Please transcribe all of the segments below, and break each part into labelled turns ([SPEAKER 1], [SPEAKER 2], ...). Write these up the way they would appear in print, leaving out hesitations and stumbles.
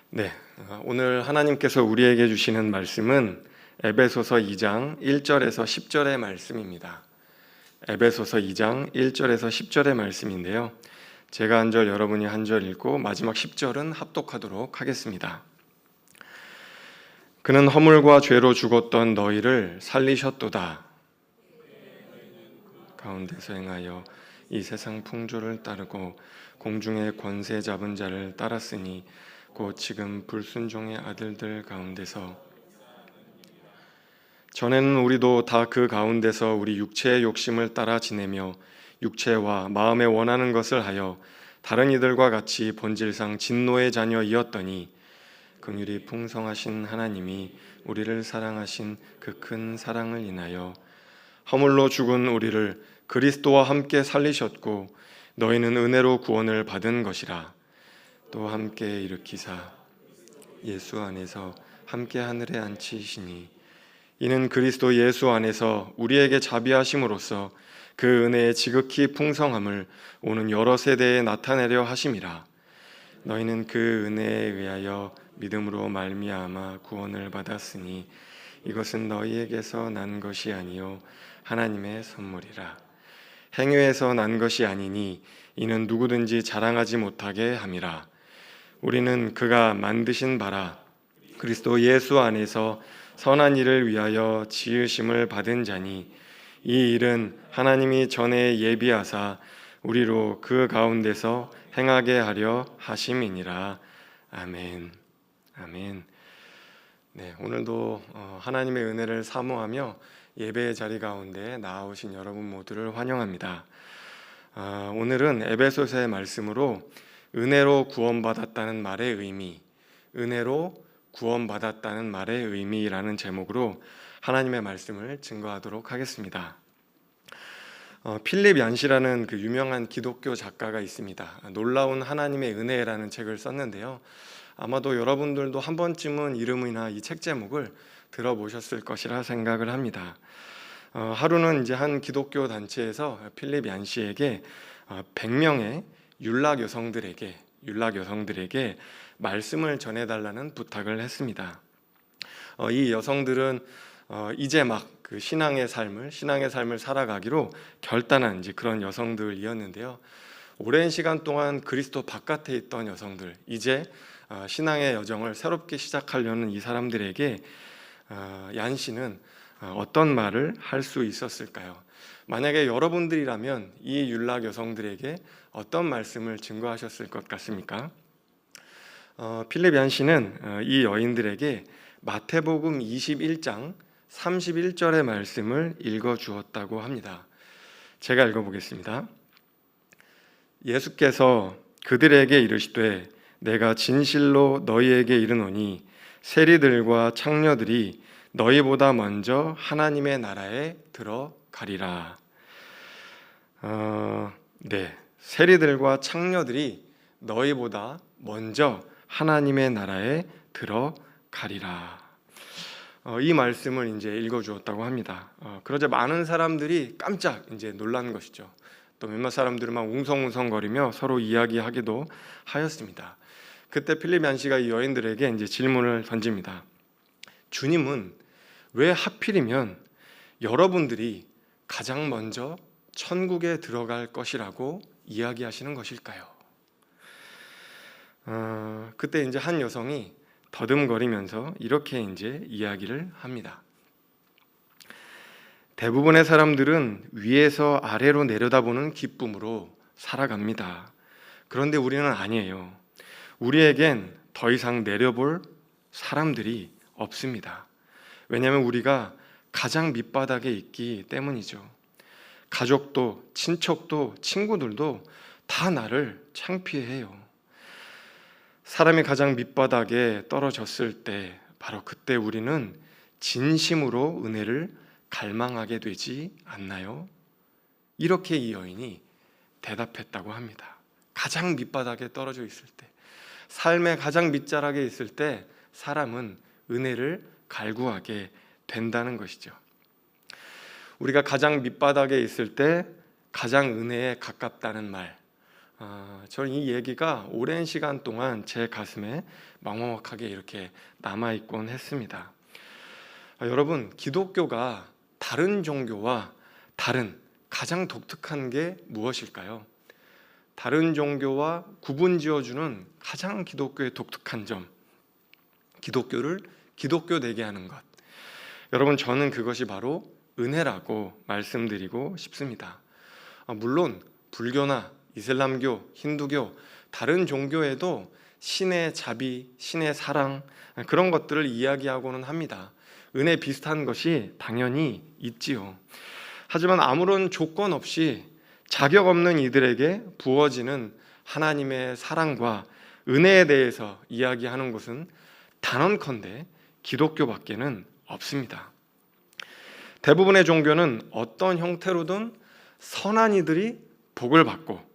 [SPEAKER 1] 네, 오늘 하나님께서 우리에게 주시는 말씀은 에베소서 2장 1절에서 10절의 말씀입니다. 에베소서 2장 1절에서 10절의 말씀인데요. 제가 한 절, 여러분이 한 절 읽고 마지막 10절은 합독하도록 하겠습니다. 그는 허물과 죄로 죽었던 너희를 살리셨도다. 가운데서 행하여 이 세상 풍조를 따르고 공중의 권세 잡은 자를 따랐으니 곧 지금 불순종의 아들들 가운데서 전에는 우리도 다 그 가운데서 우리 육체의 욕심을 따라 지내며 육체와 마음에 원하는 것을 하여 다른 이들과 같이 본질상 진노의 자녀이었더니 긍휼이 풍성하신 하나님이 우리를 사랑하신 그 큰 사랑을 인하여 허물로 죽은 우리를 그리스도와 함께 살리셨고 너희는 은혜로 구원을 받은 것이라. 또 함께 일으키사 예수 안에서 함께 하늘에 앉히시니 이는 그리스도 예수 안에서 우리에게 자비하심으로써 그 은혜의 지극히 풍성함을 오는 여러 세대에 나타내려 하심이라. 너희는 그 은혜에 의하여 믿음으로 말미암아 구원을 받았으니 이것은 너희에게서 난 것이 아니요 하나님의 선물이라. 행위에서 난 것이 아니니 이는 누구든지 자랑하지 못하게 함이라. 우리는 그가 만드신 바라 그리스도 예수 안에서 선한 일을 위하여 지으심을 받은 자니 이 일은 하나님이 전에 예비하사 우리로 그 가운데서 행하게 하려 하심이니라. 아멘. 아멘. 네, 오늘도 하나님의 은혜를 사모하며 예배의 자리 가운데 나아오신 여러분 모두를 환영합니다. 오늘은 에베소서의 말씀으로 은혜로 구원받았다는 말의 의미, 은혜로 구원받았다는 말의 의미라는 제목으로 하나님의 말씀을 증거하도록 하겠습니다. 필립 얀시라는 그 유명한 기독교 작가가 있습니다. 놀라운 하나님의 은혜라는 책을 썼는데요. 아마도 여러분들도 한 번쯤은 이름이나 이 책 제목을 들어보셨을 것이라 생각을 합니다. 하루는 이제 한 기독교 단체에서 필립 얀시에게 100명의 윤락 여성들에게 말씀을 전해달라는 부탁을 했습니다. 이 여성들은 이제 막 그 신앙의 삶을 살아가기로 결단한 이제 그런 여성들이었는데요. 오랜 시간 동안 그리스도 바깥에 있던 여성들, 이제 신앙의 여정을 새롭게 시작하려는 이 사람들에게 얀시는 어떤 말을 할 수 있었을까요? 만약에 여러분들이라면 이 율락 여성들에게 어떤 말씀을 증거하셨을 것 같습니까? 필립 얀시는 이 여인들에게 마태복음 21장 31절의 말씀을 읽어주었다고 합니다. 제가 읽어보겠습니다. 예수께서 그들에게 이르시되 내가 진실로 너희에게 이르노니 세리들과 창녀들이 너희보다 먼저 하나님의 나라에 들어가리라. 네, 세리들과 창녀들이 너희보다 먼저 하나님의 나라에 들어가리라. 이 말씀을 이제 읽어주었다고 합니다. 그러자 많은 사람들이 깜짝 이제 놀란 것이죠. 또 몇몇 사람들은 막 웅성웅성거리며 서로 이야기하기도 하였습니다. 그때 필립 얀시가 이 여인들에게 이제 질문을 던집니다. 주님은 왜 하필이면 여러분들이 가장 먼저 천국에 들어갈 것이라고 이야기하시는 것일까요? 그때 이제 한 여성이 더듬거리면서 이렇게 이제 이야기를 합니다. 대부분의 사람들은 위에서 아래로 내려다보는 기쁨으로 살아갑니다. 그런데 우리는 아니에요. 우리에겐 더 이상 내려볼 사람들이 없습니다. 왜냐하면 우리가 가장 밑바닥에 있기 때문이죠. 가족도, 친척도, 친구들도 다 나를 창피해해요. 사람이 가장 밑바닥에 떨어졌을 때 바로 그때 우리는 진심으로 은혜를 갈망하게 되지 않나요? 이렇게 이 여인이 대답했다고 합니다. 가장 밑바닥에 떨어져 있을 때, 삶의 가장 밑자락에 있을 때 사람은 은혜를 갈구하게 된다는 것이죠. 우리가 가장 밑바닥에 있을 때 가장 은혜에 가깝다는 말, 저는 이 얘기가 오랜 시간 동안 제 가슴에 막막하게 이렇게 남아있곤 했습니다. 여러분, 기독교가 다른 종교와 다른 가장 독특한 게 무엇일까요? 다른 종교와 구분 지어주는 가장 기독교의 독특한 점, 기독교를 기독교되게 하는 것. 여러분, 저는 그것이 바로 은혜라고 말씀드리고 싶습니다. 물론 불교나 이슬람교, 힌두교, 다른 종교에도 신의 자비, 신의 사랑, 그런 것들을 이야기하고는 합니다. 은혜 비슷한 것이 당연히 있지요. 하지만 아무런 조건 없이 자격 없는 이들에게 부어지는 하나님의 사랑과 은혜에 대해서 이야기하는 것은 단언컨대 기독교밖에는 없습니다. 대부분의 종교는 어떤 형태로든 선한 이들이 복을 받고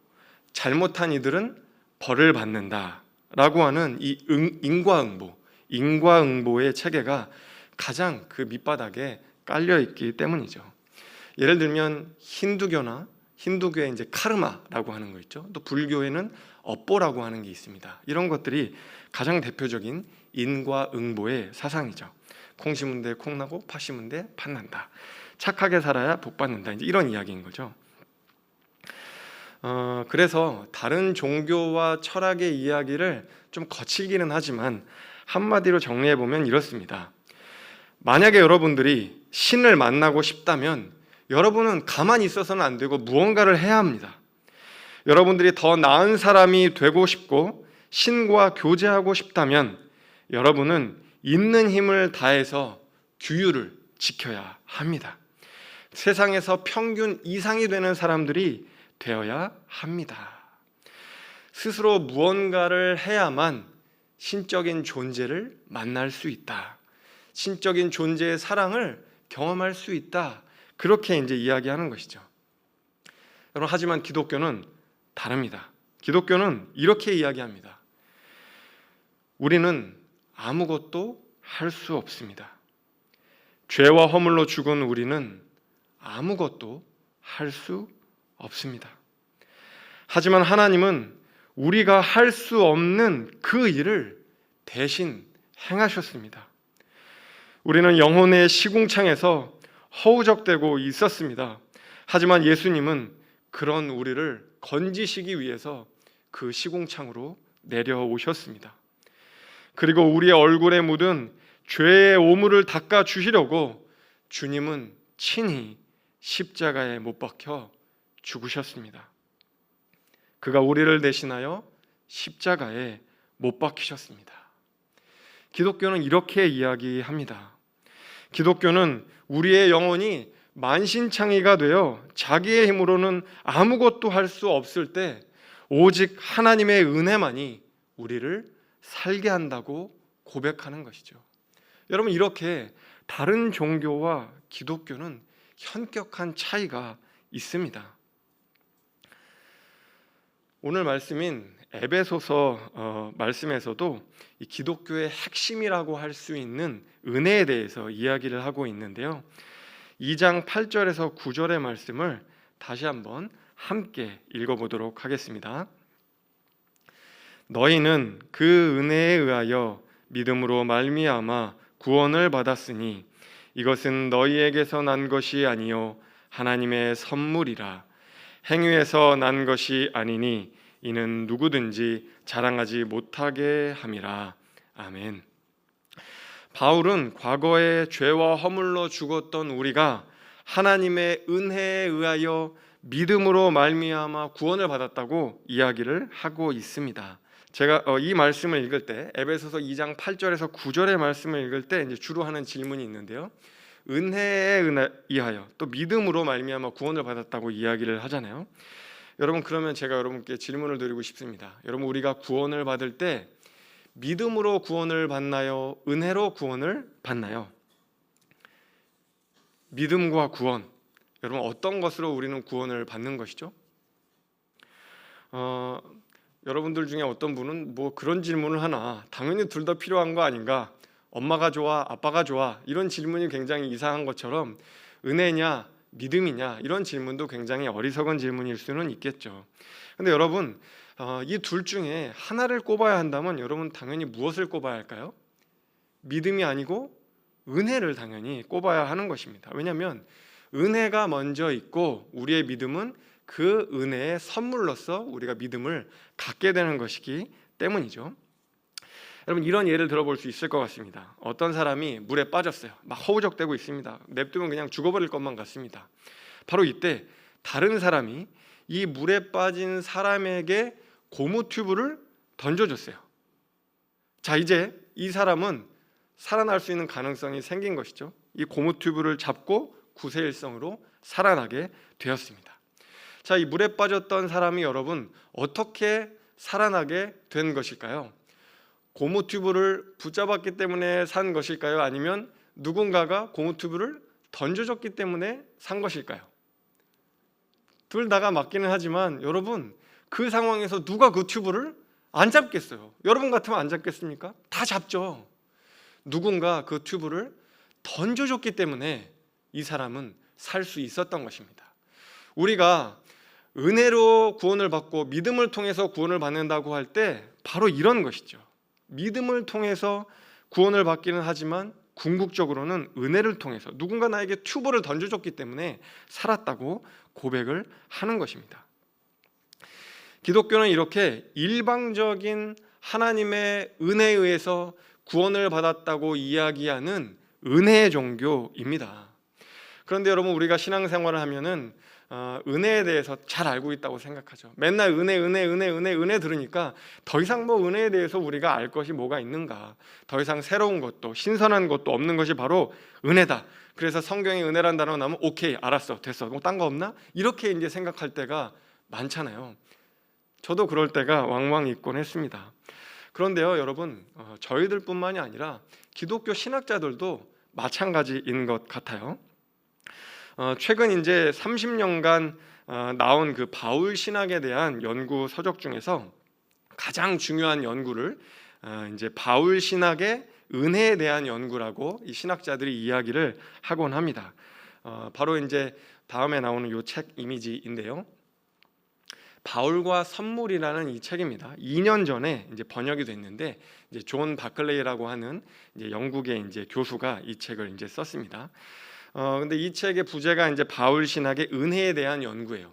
[SPEAKER 1] 잘못한 이들은 벌을 받는다라고 하는 이 인과응보의 체계가 가장 그 밑바닥에 깔려 있기 때문이죠. 예를 들면 힌두교에 이제 카르마라고 하는 거 있죠. 또 불교에는 업보라고 하는 게 있습니다. 이런 것들이 가장 대표적인 인과응보의 사상이죠. 콩 심은 데 콩 나고 팥 심은 데 팥 난다. 착하게 살아야 복 받는다. 이제 이런 이야기인 거죠. 그래서 다른 종교와 철학의 이야기를 좀 거칠기는 하지만 한마디로 정리해 보면 이렇습니다. 만약에 여러분들이 신을 만나고 싶다면 여러분은 가만히 있어서는 안 되고 무언가를 해야 합니다. 여러분들이 더 나은 사람이 되고 싶고 신과 교제하고 싶다면 여러분은 있는 힘을 다해서 규율을 지켜야 합니다. 세상에서 평균 이상이 되는 사람들이 되어야 합니다. 스스로 무언가를 해야만 신적인 존재를 만날 수 있다. 신적인 존재의 사랑을 경험할 수 있다. 그렇게 이제 이야기하는 것이죠. 여러분, 하지만 기독교는 다릅니다. 기독교는 이렇게 이야기합니다. 우리는 아무것도 할 수 없습니다. 죄와 허물로 죽은 우리는 아무것도 할 수 없습니다. 하지만 하나님은 우리가 할 수 없는 그 일을 대신 행하셨습니다. 우리는 영혼의 시궁창에서 허우적대고 있었습니다. 하지만 예수님은 그런 우리를 건지시기 위해서 그 시궁창으로 내려오셨습니다. 그리고 우리의 얼굴에 묻은 죄의 오물을 닦아 주시려고 주님은 친히 십자가에 못 박혀 죽으셨습니다. 그가 우리를 대신하여 십자가에 못 박히셨습니다. 기독교는 이렇게 이야기합니다. 기독교는 우리의 영혼이 만신창이가 되어 자기의 힘으로는 아무것도 할 수 없을 때 오직 하나님의 은혜만이 우리를 살게 한다고 고백하는 것이죠. 여러분, 이렇게 다른 종교와 기독교는 현격한 차이가 있습니다. 오늘 말씀인 에베소서 말씀에서도 이 기독교의 핵심이라고 할 수 있는 은혜에 대해서 이야기를 하고 있는데요. 2장 8절에서 9절의 말씀을 다시 한번 함께 읽어보도록 하겠습니다. 너희는 그 은혜에 의하여 믿음으로 말미암아 구원을 받았으니 이것은 너희에게서 난 것이 아니요 하나님의 선물이라. 행위에서 난 것이 아니니 이는 누구든지 자랑하지 못하게 함이라. 아멘. 바울은 과거에 죄와 허물로 죽었던 우리가 하나님의 은혜에 의하여 믿음으로 말미암아 구원을 받았다고 이야기를 하고 있습니다. 제가 이 말씀을 읽을 때 에베소서 2장 8절에서 9절의 말씀을 읽을 때 이제 주로 하는 질문이 있는데요. 은혜에 의하여 또 믿음으로 말미암아 구원을 받았다고 이야기를 하잖아요. 여러분, 그러면 제가 여러분께 질문을 드리고 싶습니다. 여러분, 우리가 구원을 받을 때 믿음으로 구원을 받나요? 은혜로 구원을 받나요? 믿음과 구원, 여러분 어떤 것으로 우리는 구원을 받는 것이죠? 여러분들 중에 어떤 분은 뭐 그런 질문을 하나, 당연히 둘 다 필요한 거 아닌가? 엄마가 좋아, 아빠가 좋아, 이런 질문이 굉장히 이상한 것처럼 은혜냐, 믿음이냐, 이런 질문도 굉장히 어리석은 질문일 수는 있겠죠. 근데 여러분, 이 둘 중에 하나를 꼽아야 한다면 여러분 당연히 무엇을 꼽아야 할까요? 믿음이 아니고 은혜를 당연히 꼽아야 하는 것입니다. 왜냐하면 은혜가 먼저 있고 우리의 믿음은 그 은혜의 선물로서 우리가 믿음을 갖게 되는 것이기 때문이죠. 여러분 이런 예를 들어볼 수 있을 것 같습니다. 어떤 사람이 물에 빠졌어요. 막 허우적대고 있습니다. 냅두면 그냥 죽어버릴 것만 같습니다. 바로 이때 다른 사람이 이 물에 빠진 사람에게 고무 튜브를 던져줬어요. 자, 이제 이 사람은 살아날 수 있는 가능성이 생긴 것이죠. 이 고무 튜브를 잡고 구세일성으로 살아나게 되었습니다. 자, 이 물에 빠졌던 사람이 여러분 어떻게 살아나게 된 것일까요? 고무 튜브를 붙잡았기 때문에 산 것일까요? 아니면 누군가가 고무 튜브를 던져줬기 때문에 산 것일까요? 둘 다가 맞기는 하지만 여러분 그 상황에서 누가 그 튜브를 안 잡겠어요? 여러분 같으면 안 잡겠습니까? 다 잡죠. 누군가 그 튜브를 던져줬기 때문에 이 사람은 살 수 있었던 것입니다. 우리가 은혜로 구원을 받고 믿음을 통해서 구원을 받는다고 할 때 바로 이런 것이죠. 믿음을 통해서 구원을 받기는 하지만 궁극적으로는 은혜를 통해서 누군가 나에게 튜브를 던져줬기 때문에 살았다고 고백을 하는 것입니다. 기독교는 이렇게 일방적인 하나님의 은혜에 의해서 구원을 받았다고 이야기하는 은혜의 종교입니다. 그런데 여러분 우리가 신앙생활을 하면은 은혜에 대해서 잘 알고 있다고 생각하죠. 맨날 은혜 들으니까 더 이상 뭐 은혜에 대해서 우리가 알 것이 뭐가 있는가, 더 이상 새로운 것도 신선한 것도 없는 것이 바로 은혜다. 그래서 성경에 은혜란 단어가 나오면 오케이 알았어 됐어 뭐 딴 거 없나? 이렇게 이제 생각할 때가 많잖아요. 저도 그럴 때가 왕왕 있곤 했습니다. 그런데요 여러분 저희들뿐만이 아니라 기독교 신학자들도 마찬가지인 것 같아요. 최근 이제 30년간 나온 그 바울 신학에 대한 연구 서적 중에서 가장 중요한 연구를 이제 바울 신학의 은혜에 대한 연구라고 이 신학자들이 이야기를 하곤 합니다. 바로 이제 다음에 나오는 이 책 이미지인데요. 바울과 선물이라는 이 책입니다. 2년 전에 이제 번역이 됐는데 이제 존 바클레이라고 하는 이제 영국의 이제 교수가 이 책을 이제 썼습니다. 근데 이 책의 부제가 이제 바울 신학의 은혜에 대한 연구예요.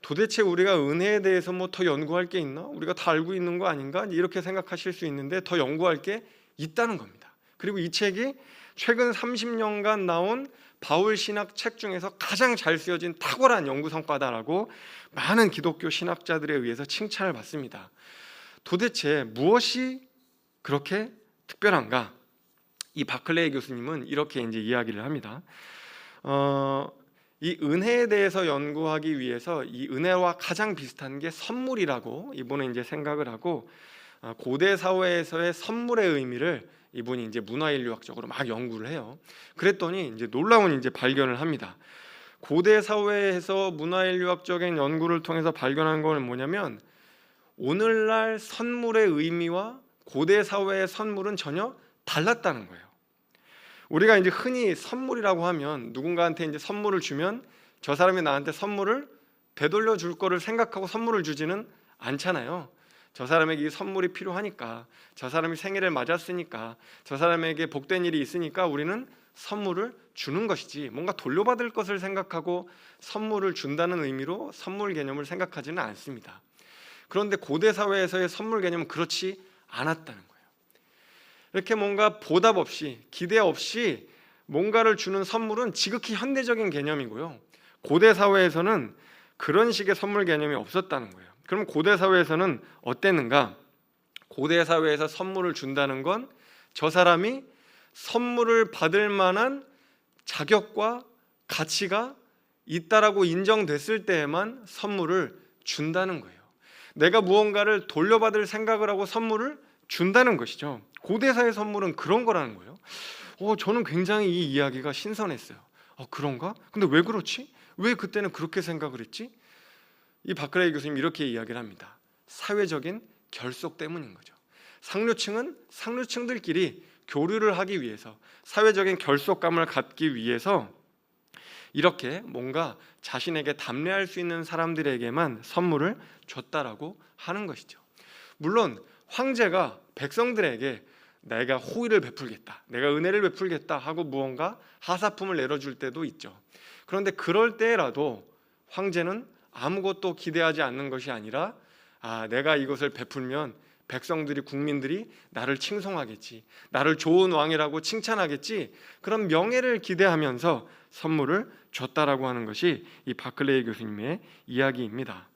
[SPEAKER 1] 도대체 우리가 은혜에 대해서 뭐 더 연구할 게 있나? 우리가 다 알고 있는 거 아닌가? 이렇게 생각하실 수 있는데 더 연구할 게 있다는 겁니다. 그리고 이 책이 최근 30년간 나온 바울 신학 책 중에서 가장 잘 쓰여진 탁월한 연구 성과다라고 많은 기독교 신학자들에 의해서 칭찬을 받습니다. 도대체 무엇이 그렇게 특별한가? 이 바클레이 교수님은 이렇게 이제 이야기를 합니다. 이 은혜에 대해서 연구하기 위해서 이 은혜와 가장 비슷한 게 선물이라고 이분은 이제 생각을 하고 고대 사회에서의 선물의 의미를 이분이 이제 문화인류학적으로 막 연구를 해요. 그랬더니 이제 놀라운 이제 발견을 합니다. 고대 사회에서 문화인류학적인 연구를 통해서 발견한 건 뭐냐면 오늘날 선물의 의미와 고대 사회의 선물은 전혀 달랐다는 거예요. 우리가 이제 흔히 선물이라고 하면 누군가한테 이제 선물을 주면 저 사람이 나한테 선물을 되돌려 줄 거를 생각하고 선물을 주지는 않잖아요. 저 사람에게 이 선물이 필요하니까, 저 사람이 생일을 맞았으니까, 저 사람에게 복된 일이 있으니까 우리는 선물을 주는 것이지 뭔가 돌려받을 것을 생각하고 선물을 준다는 의미로 선물 개념을 생각하지는 않습니다. 그런데 고대 사회에서의 선물 개념은 그렇지 않았다는 거예요. 이렇게 뭔가 보답 없이 기대 없이 뭔가를 주는 선물은 지극히 현대적인 개념이고요. 고대 사회에서는 그런 식의 선물 개념이 없었다는 거예요. 그럼 고대 사회에서는 어땠는가? 고대 사회에서 선물을 준다는 건 저 사람이 선물을 받을 만한 자격과 가치가 있다라고 인정됐을 때에만 선물을 준다는 거예요. 내가 무언가를 돌려받을 생각을 하고 선물을 준다는 것이죠. 고대사의 선물은 그런 거라는 거예요. 저는 굉장히 이 이야기가 신선했어요. 그런가? 근데 왜 그렇지? 왜 그때는 그렇게 생각을 했지? 이 바클레이 교수님 이렇게 이야기를 합니다. 사회적인 결속 때문인 거죠. 상류층은 상류층들끼리 교류를 하기 위해서 사회적인 결속감을 갖기 위해서 이렇게 뭔가 자신에게 담례할 수 있는 사람들에게만 선물을 줬다라고 하는 것이죠. 물론 황제가 백성들에게 내가 호의를 베풀겠다, 내가 은혜를 베풀겠다 하고 무언가 하사품을 내려줄 때도 있죠. 그런데 그럴 때라도 황제는 아무것도 기대하지 않는 것이 아니라 내가 이것을 베풀면 백성들이, 국민들이 나를 칭송하겠지, 나를 좋은 왕이라고 칭찬하겠지, 그런 명예를 기대하면서 선물을 줬다라고 하는 것이 이 바클레이 교수님의 이야기입니다.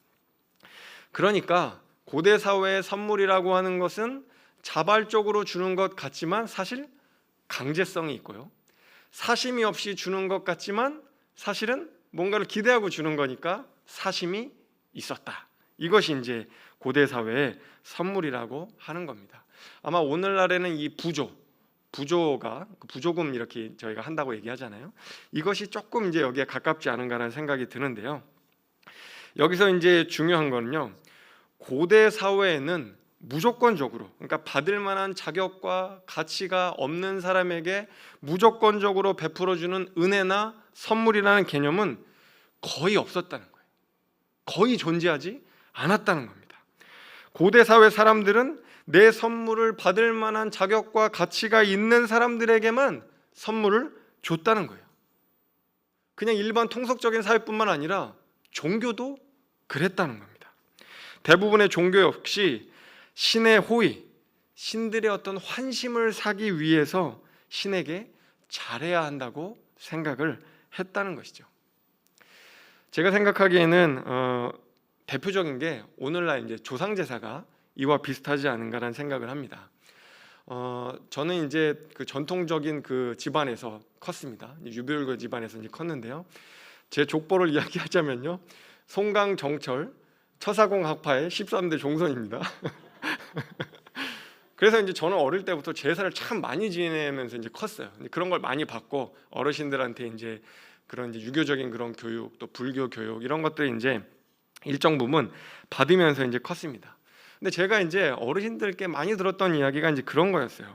[SPEAKER 1] 그러니까 고대 사회의 선물이라고 하는 것은 자발적으로 주는 것 같지만 사실 강제성이 있고요, 사심이 없이 주는 것 같지만 사실은 뭔가를 기대하고 주는 거니까 사심이 있었다. 이것이 이제 고대 사회의 선물이라고 하는 겁니다. 아마 오늘날에는 이 부조가 부조금 이렇게 저희가 한다고 얘기하잖아요. 이것이 조금 이제 여기에 가깝지 않은가라는 생각이 드는데요. 여기서 이제 중요한 거는요, 고대 사회에는 무조건적으로, 그러니까 받을 만한 자격과 가치가 없는 사람에게 무조건적으로 베풀어주는 은혜나 선물이라는 개념은 거의 없었다는 거예요. 거의 존재하지 않았다는 겁니다. 고대 사회 사람들은 내 선물을 받을 만한 자격과 가치가 있는 사람들에게만 선물을 줬다는 거예요. 그냥 일반 통속적인 사회뿐만 아니라 종교도 그랬다는 겁니다. 대부분의 종교 역시 신의 호의, 신들의 어떤 환심을 사기 위해서 신에게 잘해야 한다고 생각을 했다는 것이죠. 제가 생각하기에는 대표적인 게 오늘날 이제 조상제사가 이와 비슷하지 않은가라는 생각을 합니다. 저는 이제 그 전통적인 그 집안에서 컸습니다. 유비율거 집안에서 이제 컸는데요. 제 족보를 이야기하자면요, 송강 정철 처사공 학파의 13대 종손입니다. 그래서 이제 저는 어릴 때부터 제사를 참 많이 지내면서 이제 컸어요. 그런 걸 많이 받고 어르신들한테 이제 그런 이제 유교적인 그런 교육, 또 불교 교육 이런 것들이 이제 일정 부분 받으면서 이제 컸습니다. 근데 제가 이제 어르신들께 많이 들었던 이야기가 이제 그런 거였어요.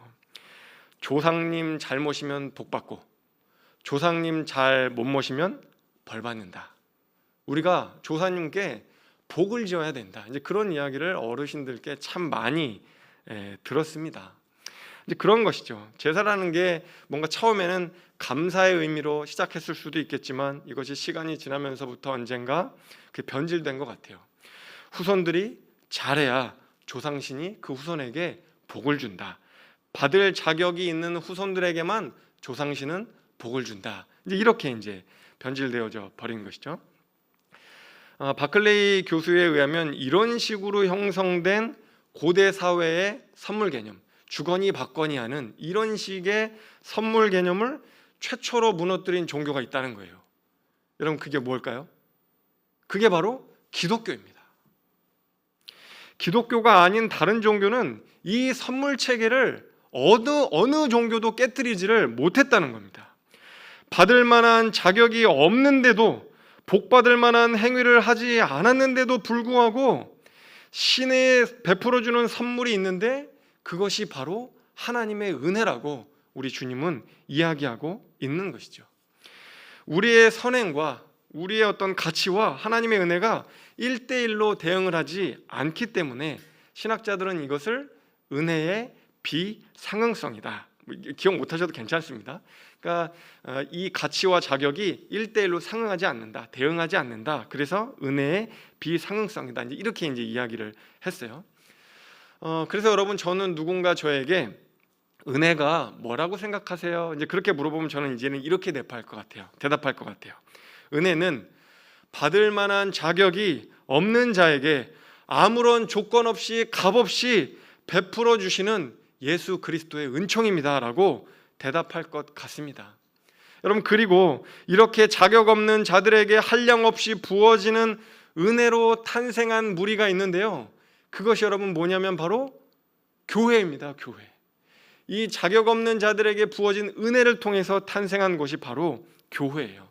[SPEAKER 1] 조상님 잘 모시면 복 받고, 조상님 잘 못 모시면 벌 받는다. 우리가 조사님께 복을 지어야 된다. 이제 그런 이야기를 어르신들께 참 많이 들었습니다. 이제 그런 것이죠. 제사라는 게 뭔가 처음에는 감사의 의미로 시작했을 수도 있겠지만 이것이 시간이 지나면서부터 언젠가 그 변질된 것 같아요. 후손들이 잘해야 조상신이 그 후손에게 복을 준다. 받을 자격이 있는 후손들에게만 조상신은 복을 준다. 이제 이렇게 이제 변질되어져 버린 것이죠. 바클레이 교수에 의하면 이런 식으로 형성된 고대 사회의 선물 개념, 주거니 받거니 하는 이런 식의 선물 개념을 최초로 무너뜨린 종교가 있다는 거예요. 여러분, 그게 뭘까요? 그게 바로 기독교입니다. 기독교가 아닌 다른 종교는 이 선물 체계를 어느 종교도 깨뜨리지를 못했다는 겁니다. 받을 만한 자격이 없는데도, 복 받을 만한 행위를 하지 않았는데도 불구하고 신의 베풀어주는 선물이 있는데 그것이 바로 하나님의 은혜라고 우리 주님은 이야기하고 있는 것이죠. 우리의 선행과 우리의 어떤 가치와 하나님의 은혜가 1대1로 대응을 하지 않기 때문에 신학자들은 이것을 은혜의 비상응성이다. 기억 못하셔도 괜찮습니다. 그러니까 이 가치와 자격이 1대1로 상응하지 않는다, 대응하지 않는다. 그래서 은혜의 비상응성이다. 이렇게 이제 이야기를 했어요. 그래서 여러분, 저는 누군가 저에게 은혜가 뭐라고 생각하세요? 이제 그렇게 물어보면 저는 이제는 이렇게 대답할 것 같아요. 은혜는 받을 만한 자격이 없는 자에게 아무런 조건 없이 값 없이 베풀어 주시는 예수 그리스도의 은총입니다라고 대답할 것 같습니다. 여러분, 그리고 이렇게 자격 없는 자들에게 한량 없이 부어지는 은혜로 탄생한 무리가 있는데요, 그것이 여러분 뭐냐면 바로 교회입니다. 교회. 이 자격 없는 자들에게 부어진 은혜를 통해서 탄생한 것이 바로 교회예요.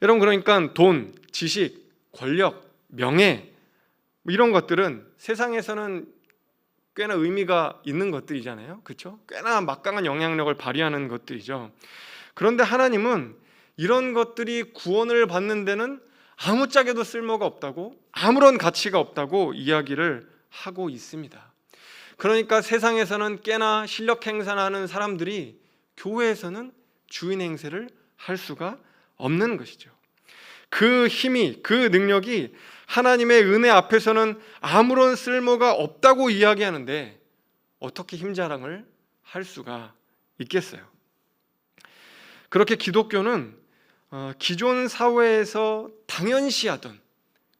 [SPEAKER 1] 여러분, 그러니까 돈, 지식, 권력, 명예 이런 것들은 세상에서는 꽤나 의미가 있는 것들이잖아요. 그렇죠? 꽤나 막강한 영향력을 발휘하는 것들이죠. 그런데 하나님은 이런 것들이 구원을 받는 데는 아무짝에도 쓸모가 없다고, 아무런 가치가 없다고 이야기를 하고 있습니다. 그러니까 세상에서는 꽤나 실력 행사하는 사람들이 교회에서는 주인 행세를 할 수가 없는 것이죠. 그 힘이, 그 능력이 하나님의 은혜 앞에서는 아무런 쓸모가 없다고 이야기하는데 어떻게 힘자랑을 할 수가 있겠어요? 그렇게 기독교는 기존 사회에서 당연시하던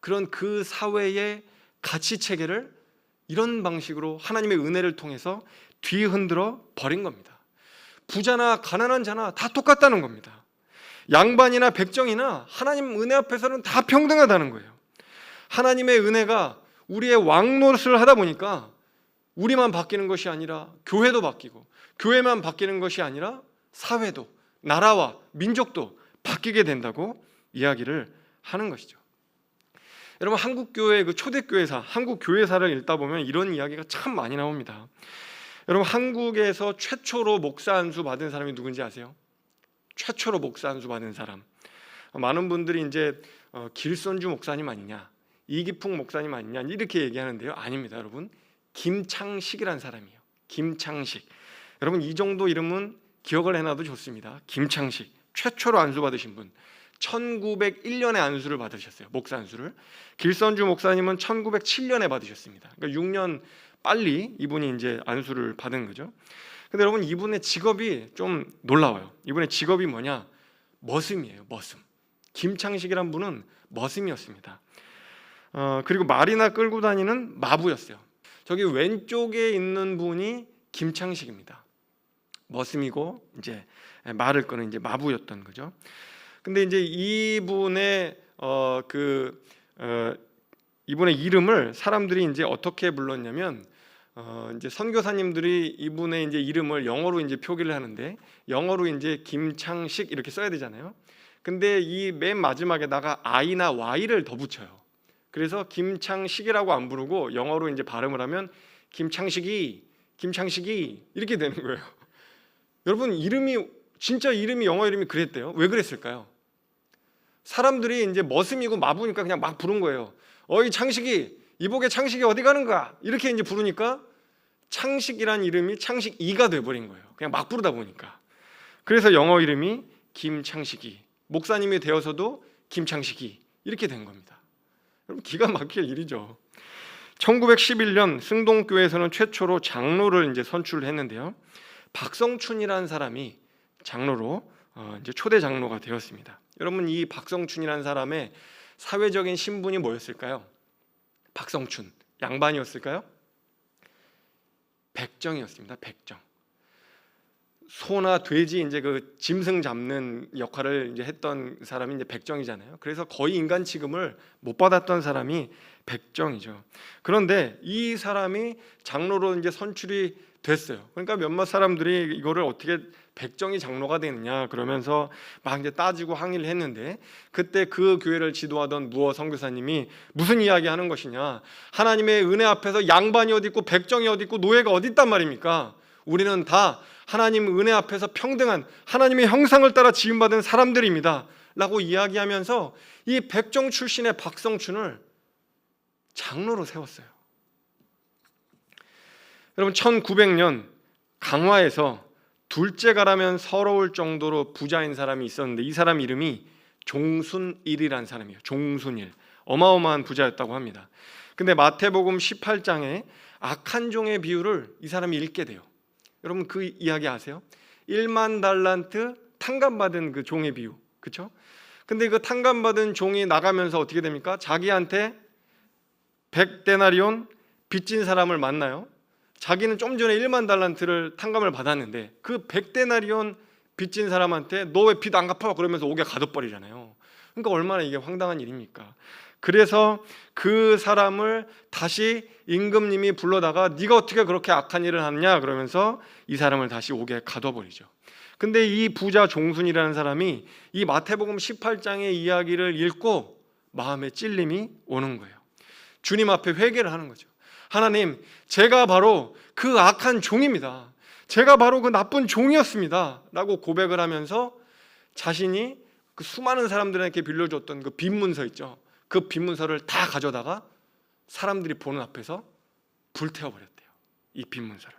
[SPEAKER 1] 그런 그 사회의 가치 체계를 이런 방식으로 하나님의 은혜를 통해서 뒤흔들어 버린 겁니다. 부자나 가난한 자나 다 똑같다는 겁니다. 양반이나 백정이나 하나님 은혜 앞에서는 다 평등하다는 거예요. 하나님의 은혜가 우리의 왕노릇을 하다 보니까 우리만 바뀌는 것이 아니라 교회도 바뀌고, 교회만 바뀌는 것이 아니라 사회도, 나라와 민족도 바뀌게 된다고 이야기를 하는 것이죠. 여러분, 한국교회 그 초대교회사, 한국교회사를 읽다 보면 이런 이야기가 참 많이 나옵니다. 여러분, 한국에서 최초로 목사 안수 받은 사람이 누군지 아세요? 최초로 목사 안수 받은 사람. 많은 분들이 이제 길손주 목사님 아니냐, 이기풍 목사님 아니냐 이렇게 얘기하는데요. 아닙니다, 여러분. 김창식이라는 사람이에요. 김창식. 여러분, 이 정도 이름은 기억을 해놔도 좋습니다. 김창식. 최초로 안수 받으신 분. 1901년에 안수를 받으셨어요. 목사 안수를. 길선주 목사님은 1907년에 받으셨습니다. 그러니까 6년 빨리 이분이 이제 안수를 받은 거죠. 근데 여러분, 이분의 직업이 좀 놀라워요. 이분의 직업이 뭐냐? 머슴이에요. 머슴. 김창식이란 분은 머슴이었습니다. 그리고 말이나 끌고 다니는 마부였어요. 저기 왼쪽에 있는 분이 김창식입니다. 머슴이고 이제 말을 끄는 이제 마부였던 거죠. 근데 이제 이분의 이분의 이름을 사람들이 이제 어떻게 불렀냐면 이제 선교사님들이 이분의 이제 이름을 영어로 이제 표기를 하는데 영어로 이제 김창식 이렇게 써야 되잖아요. 근데 이 맨 마지막에다가 I나 Y를 더 붙여요. 그래서 김창식이라고 안 부르고 영어로 이제 발음을 하면 김창식이 이렇게 되는 거예요. 여러분, 진짜 이름이 영어 이름이 그랬대요. 왜 그랬을까요? 사람들이 이제 머슴이고 마부니까 그냥 막 부른 거예요. 어이 창식이, 이복의 창식이 어디 가는 거야? 이렇게 이제 부르니까 창식이란 이름이 창식이가 돼버린 거예요. 그냥 막 부르다 보니까. 그래서 영어 이름이 김창식이, 목사님이 되어서도 김창식이 이렇게 된 겁니다. 여러분, 기가 막힐 일이죠. 1911년 승동교회에서는 최초로 장로를 이제 선출을 했는데요. 박성춘이라는 사람이 장로로 이제 초대 장로가 되었습니다. 여러분, 이 박성춘이라는 사람의 사회적인 신분이 뭐였을까요? 박성춘 양반이었을까요? 백정이었습니다. 백정. 소나 돼지 이제 그 짐승 잡는 역할을 이제 했던 사람이 이제 백정이잖아요. 그래서 거의 인간 취급을 못 받았던 사람이 백정이죠. 그런데 이 사람이 장로로 이제 선출이 됐어요. 그러니까 몇몇 사람들이 이거를 어떻게 백정이 장로가 되느냐 그러면서 막 이제 따지고 항의를 했는데, 그때 그 교회를 지도하던 무어 선교사님이 무슨 이야기 하는 것이냐, 하나님의 은혜 앞에서 양반이 어디 있고 백정이 어디 있고 노예가 어디 있단 말입니까? 우리는 다 하나님 은혜 앞에서 평등한 하나님의 형상을 따라 지음받은 사람들입니다 라고 이야기하면서 이 백정 출신의 박성춘을 장로로 세웠어요. 여러분, 1900년 강화에서 둘째가라면 서러울 정도로 부자인 사람이 있었는데 이 사람 이름이 종순일이라는 사람이에요. 종순일. 어마어마한 부자였다고 합니다. 근데 마태복음 18장에 악한 종의 비유를 이 사람이 읽게 돼요. 여러분, 그 이야기 아세요? 1만 달란트 탕감받은 그 종의 비유, 그렇죠? 근데 그 탕감받은 종이 나가면서 어떻게 됩니까? 자기한테 100데나리온 빚진 사람을 만나요. 자기는 좀 전에 1만 달란트를 탕감을 받았는데 그 100데나리온 빚진 사람한테 너 왜 빚 안 갚아? 그러면서 옥에 가둬버리잖아요. 그러니까 얼마나 이게 황당한 일입니까? 그래서 그 사람을 다시 임금님이 불러다가 네가 어떻게 그렇게 악한 일을 하느냐 그러면서 이 사람을 다시 옥에 가둬버리죠. 근데 이 부자 종순이라는 사람이 이 마태복음 18장의 이야기를 읽고 마음에 찔림이 오는 거예요. 주님 앞에 회개를 하는 거죠. 하나님, 제가 바로 그 악한 종입니다. 제가 바로 그 나쁜 종이었습니다 라고 고백을 하면서 자신이 그 수많은 사람들에게 빌려줬던 그 빈 문서 있죠. 그 빈 문서를 다 가져다가 사람들이 보는 앞에서 불태워버렸대요. 이 빈 문서를.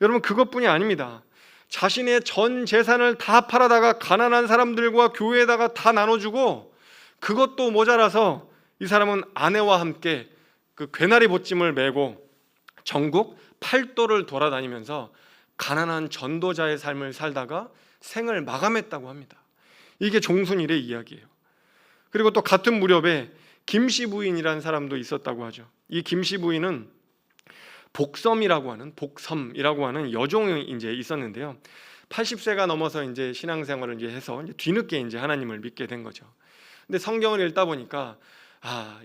[SPEAKER 1] 여러분, 그것뿐이 아닙니다. 자신의 전 재산을 다 팔아다가 가난한 사람들과 교회에다가 다 나눠주고, 그것도 모자라서 이 사람은 아내와 함께 그 괴나리 보찜을 메고 전국 8도를 돌아다니면서 가난한 전도자의 삶을 살다가 생을 마감했다고 합니다. 이게 종순일의 이야기예요. 그리고 또 같은 무렵에 김씨 부인이라는 사람도 있었다고 하죠. 이 김씨 부인은 복섬이라고 하는 여종이 이제 있었는데요. 80세가 넘어서 이제 신앙생활을 이제 해서 이제 뒤늦게 이제 하나님을 믿게 된 거죠. 근데 성경을 읽다 보니까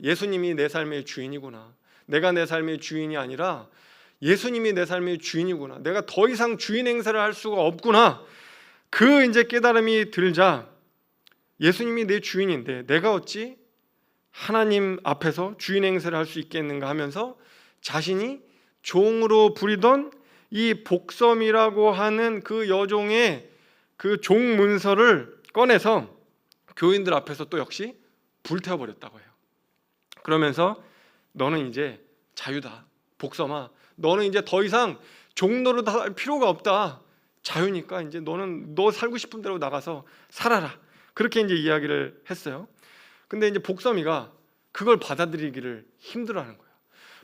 [SPEAKER 1] 예수님이 내 삶의 주인이구나. 내가 내 삶의 주인이 아니라 예수님이 내 삶의 주인이구나. 내가 더 이상 주인 행세를 할 수가 없구나. 그 이제 깨달음이 들자, 예수님이 내 주인인데 내가 어찌 하나님 앞에서 주인 행세를 할 수 있겠는가 하면서 자신이 종으로 부리던 이 복섬이라고 하는 그 여종의 그 종 문서를 꺼내서 교인들 앞에서 또 역시 불태워버렸다고 해요. 그러면서 너는 이제 자유다. 복섬아, 너는 이제 더 이상 종노릇 할 필요가 없다. 자유니까 이제 너는 너 살고 싶은 대로 나가서 살아라. 그렇게 이제 이야기를 했어요. 근데 이제 복섬이가 그걸 받아들이기를 힘들어하는 거예요.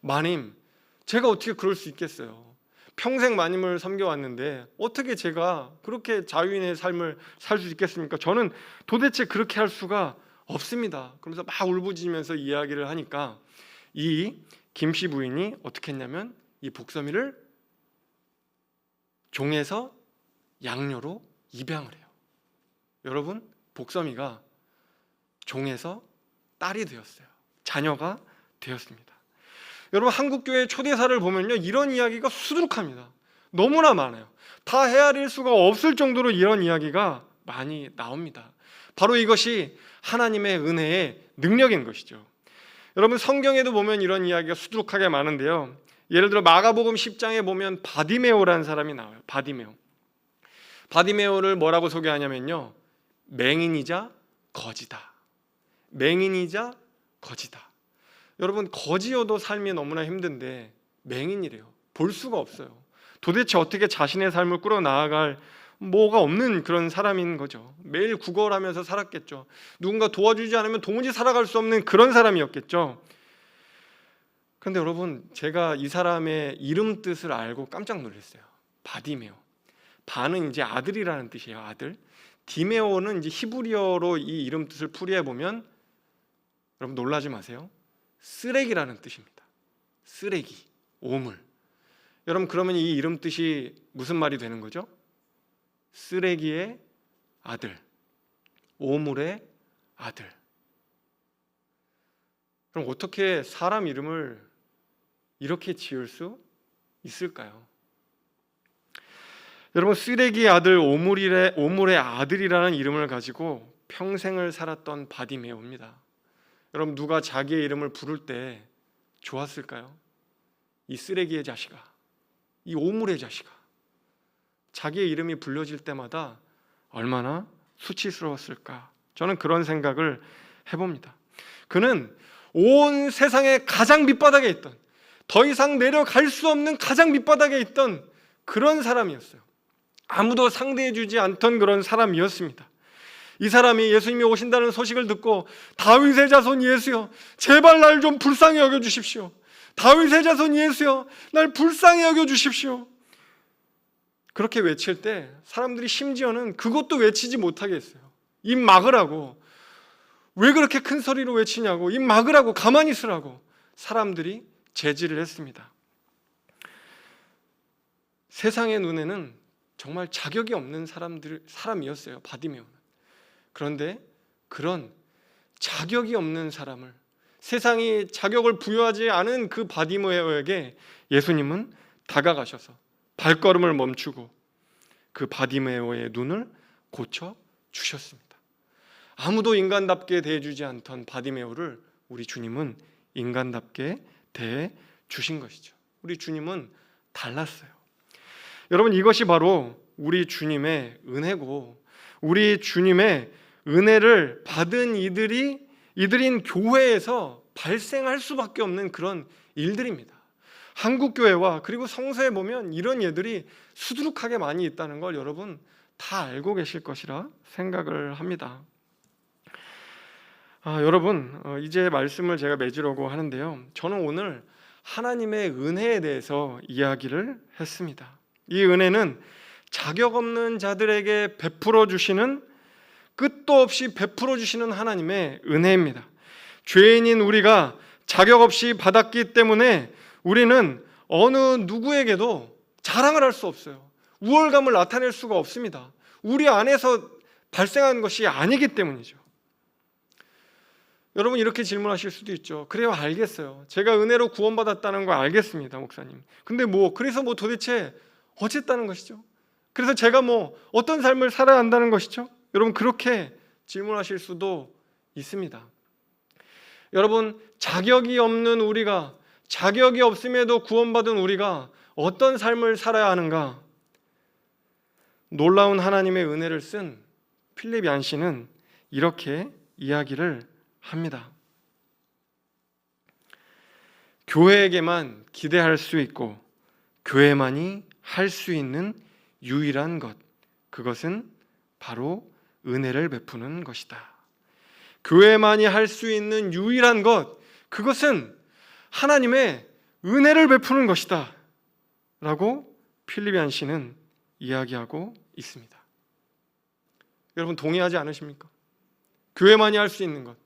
[SPEAKER 1] 마님, 제가 어떻게 그럴 수 있겠어요? 평생 마님을 섬겨왔는데 어떻게 제가 그렇게 자유인의 삶을 살 수 있겠습니까? 저는 도대체 그렇게 할 수가 없습니다. 그러면서 막 울부짖으면서 이야기를 하니까 이 김씨 부인이 어떻게 했냐면 이 복섬이를 종에서 양녀로 입양을 해요. 여러분, 복섬이가 종에서 딸이 되었어요. 자녀가 되었습니다. 여러분, 한국교회 초대사를 보면요, 이런 이야기가 수두룩합니다. 너무나 많아요. 다 헤아릴 수가 없을 정도로 이런 이야기가 많이 나옵니다. 바로 이것이 하나님의 은혜의 능력인 것이죠. 여러분, 성경에도 보면 이런 이야기가 수두룩하게 많은데요. 예를 들어 마가복음 10장에 보면 바디메오라는 사람이 나와요. 바디메오를 뭐라고 소개하냐면요, 맹인이자 거지다. 맹인이자 거지다. 여러분, 거지여도 삶이 너무나 힘든데 맹인이래요. 볼 수가 없어요. 도대체 어떻게 자신의 삶을 끌어나아갈 뭐가 없는 그런 사람인 거죠. 매일 구걸하면서 살았겠죠. 누군가 도와주지 않으면 도무지 살아갈 수 없는 그런 사람이었겠죠. 그런데 여러분, 제가 이 사람의 이름 뜻을 알고 깜짝 놀랐어요. 바디메오. 바는 이제 아들이라는 뜻이에요. 아들. 디메오는 이제 히브리어로 이 이름 뜻을 풀이해 보면, 여러분 놀라지 마세요, 쓰레기라는 뜻입니다. 쓰레기, 오물. 여러분, 그러면 이 이름 뜻이 무슨 말이 되는 거죠? 쓰레기의 아들, 오물의 아들. 그럼 어떻게 사람 이름을 이렇게 지을 수 있을까요? 여러분, 쓰레기의 아들, 오물의 아들이라는 이름을 가지고 평생을 살았던 바디메오입니다. 여러분, 누가 자기의 이름을 부를 때 좋았을까요? 이 쓰레기의 자식아, 이 오물의 자식아. 자기의 이름이 불려질 때마다 얼마나 수치스러웠을까. 저는 그런 생각을 해봅니다. 그는 온 세상의 가장 밑바닥에 있던, 더 이상 내려갈 수 없는 가장 밑바닥에 있던 그런 사람이었어요. 아무도 상대해주지 않던 그런 사람이었습니다. 이 사람이 예수님이 오신다는 소식을 듣고 다윗의 자손 예수여, 제발 날 좀 불쌍히 여겨주십시오. 다윗의 자손 예수여, 날 불쌍히 여겨주십시오. 그렇게 외칠 때 사람들이 심지어는 그것도 외치지 못하게 했어요. 입 막으라고. 왜 그렇게 큰 소리로 외치냐고, 입 막으라고, 가만히 있으라고 사람들이 제지를 했습니다. 세상의 눈에는 정말 자격이 없는 사람이었어요, 바디메오는. 그런데 그런 자격이 없는 사람을, 세상이 자격을 부여하지 않은 그 바디메오에게 예수님은 다가가셔서 발걸음을 멈추고 그 바디메오의 눈을 고쳐 주셨습니다. 아무도 인간답게 대해주지 않던 바디메오를 우리 주님은 인간답게 대해 주신 것이죠. 우리 주님은 달랐어요. 여러분, 이것이 바로 우리 주님의 은혜고 우리 주님의 은혜를 받은 이들인 교회에서 발생할 수밖에 없는 그런 일들입니다. 한국 교회와 그리고 성서에 보면 이런 예들이 수두룩하게 많이 있다는 걸 여러분 다 알고 계실 것이라 생각을 합니다. 여러분, 이제 말씀을 제가 맺으려고 하는데요. 저는 오늘 하나님의 은혜에 대해서 이야기를 했습니다. 이 은혜는 자격 없는 자들에게 베풀어 주시는, 끝도 없이 베풀어 주시는 하나님의 은혜입니다. 죄인인 우리가 자격 없이 받았기 때문에 우리는 어느 누구에게도 자랑을 할 수 없어요. 우월감을 나타낼 수가 없습니다. 우리 안에서 발생한 것이 아니기 때문이죠. 여러분 이렇게 질문하실 수도 있죠. 그래요, 알겠어요. 제가 은혜로 구원받았다는 거 알겠습니다, 목사님. 근데 그래서 도대체 어쨌다는 것이죠? 그래서 제가 어떤 삶을 살아야 한다는 것이죠? 여러분 그렇게 질문하실 수도 있습니다. 여러분 자격이 없는 우리가, 자격이 없음에도 구원받은 우리가 어떤 삶을 살아야 하는가? 놀라운 하나님의 은혜를 쓴 필립 얀시는 이렇게 이야기를 합니다. 교회에게만 기대할 수 있고 교회만이 할 수 있는 유일한 것, 그것은 바로 은혜를 베푸는 것이다. 교회만이 할 수 있는 유일한 것, 그것은 하나님의 은혜를 베푸는 것이다 라고 필립 얀시는 이야기하고 있습니다. 여러분 동의하지 않으십니까? 교회만이 할 수 있는 것,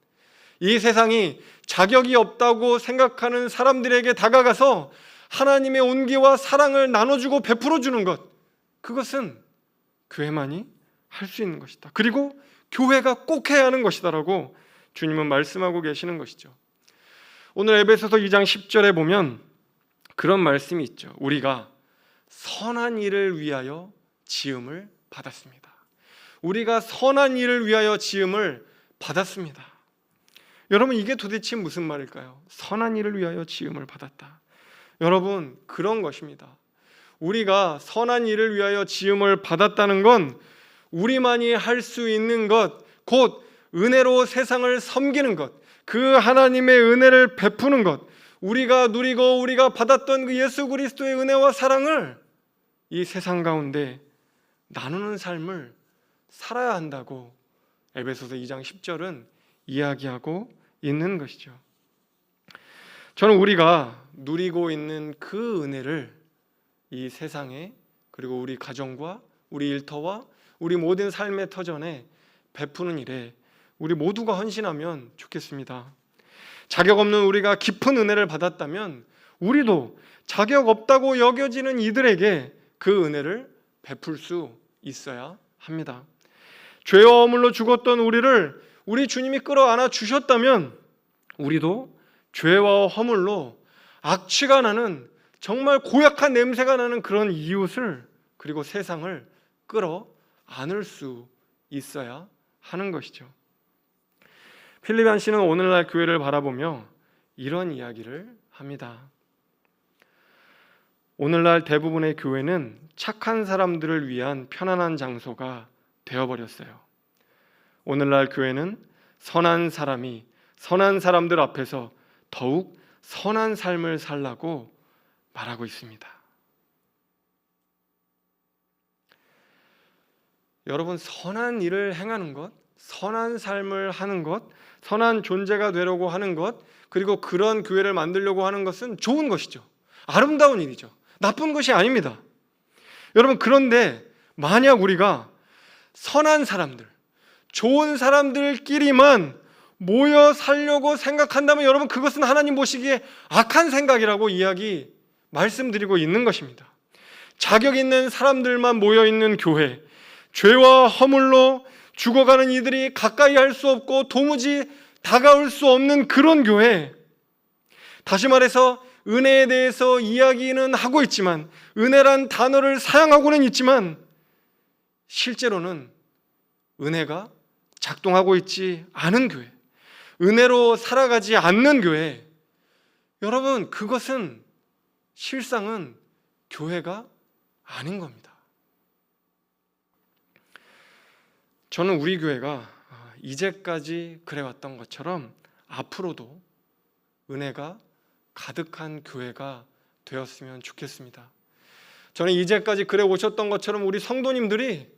[SPEAKER 1] 이 세상이 자격이 없다고 생각하는 사람들에게 다가가서 하나님의 온기와 사랑을 나눠주고 베풀어주는 것, 그것은 교회만이 할 수 있는 것이다. 그리고 교회가 꼭 해야 하는 것이다 라고 주님은 말씀하고 계시는 것이죠. 오늘 에베소서 2장 10절에 보면 그런 말씀이 있죠. 우리가 선한 일을 위하여 지음을 받았습니다. 우리가 선한 일을 위하여 지음을 받았습니다. 여러분 이게 도대체 무슨 말일까요? 선한 일을 위하여 지음을 받았다. 여러분 그런 것입니다. 우리가 선한 일을 위하여 지음을 받았다는 건 우리만이 할 수 있는 것, 곧 은혜로 세상을 섬기는 것, 그 하나님의 은혜를 베푸는 것, 우리가 누리고 우리가 받았던 그 예수 그리스도의 은혜와 사랑을 이 세상 가운데 나누는 삶을 살아야 한다고 에베소서 2장 10절은 이야기하고 있는 것이죠. 저는 우리가 누리고 있는 그 은혜를 이 세상에, 그리고 우리 가정과 우리 일터와 우리 모든 삶의 터전에 베푸는 일에 우리 모두가 헌신하면 좋겠습니다. 자격 없는 우리가 깊은 은혜를 받았다면 우리도 자격 없다고 여겨지는 이들에게 그 은혜를 베풀 수 있어야 합니다. 죄와 허물로 죽었던 우리를 우리 주님이 끌어안아 주셨다면 우리도 죄와 허물로 악취가 나는, 정말 고약한 냄새가 나는 그런 이웃을, 그리고 세상을 끌어안을 수 있어야 하는 것이죠. 필립 얀시는 오늘날 교회를 바라보며 이런 이야기를 합니다. 오늘날 대부분의 교회는 착한 사람들을 위한 편안한 장소가 되어버렸어요. 오늘날 교회는 선한 사람이 선한 사람들 앞에서 더욱 선한 삶을 살라고 말하고 있습니다. 여러분 선한 일을 행하는 것, 선한 삶을 하는 것, 선한 존재가 되려고 하는 것, 그리고 그런 교회를 만들려고 하는 것은 좋은 것이죠. 아름다운 일이죠. 나쁜 것이 아닙니다. 여러분 그런데 만약 우리가 선한 사람들, 좋은 사람들끼리만 모여 살려고 생각한다면 여러분 그것은 하나님 보시기에 악한 생각이라고 말씀드리고 있는 것입니다. 자격 있는 사람들만 모여 있는 교회, 죄와 허물로 죽어가는 이들이 가까이 할 수 없고 도무지 다가올 수 없는 그런 교회, 다시 말해서 은혜에 대해서 이야기는 하고 있지만, 은혜란 단어를 사용하고는 있지만 실제로는 은혜가 작동하고 있지 않은 교회, 은혜로 살아가지 않는 교회, 여러분 그것은 실상은 교회가 아닌 겁니다. 저는 우리 교회가 이제까지 그래왔던 것처럼 앞으로도 은혜가 가득한 교회가 되었으면 좋겠습니다. 저는 이제까지 그래 오셨던 것처럼 우리 성도님들이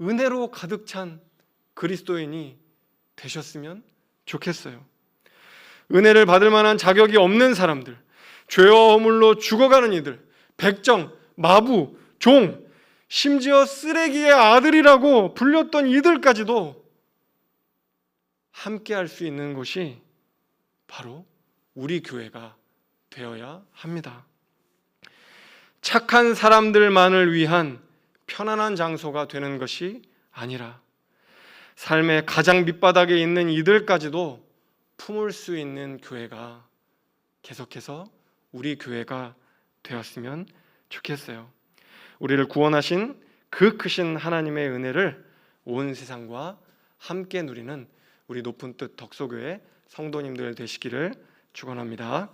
[SPEAKER 1] 은혜로 가득 찬 그리스도인이 되셨으면 좋겠어요. 은혜를 받을 만한 자격이 없는 사람들, 죄와 허물로 죽어가는 이들, 백정, 마부, 종, 심지어 쓰레기의 아들이라고 불렸던 이들까지도 함께 할 수 있는 곳이 바로 우리 교회가 되어야 합니다. 착한 사람들만을 위한 편안한 장소가 되는 것이 아니라 삶의 가장 밑바닥에 있는 이들까지도 품을 수 있는 교회가 계속해서 우리 교회가 되었으면 좋겠어요. 우리를 구원하신 그 크신 하나님의 은혜를 온 세상과 함께 누리는 우리 높은 뜻 덕소교회 성도님들 되시기를 축원합니다.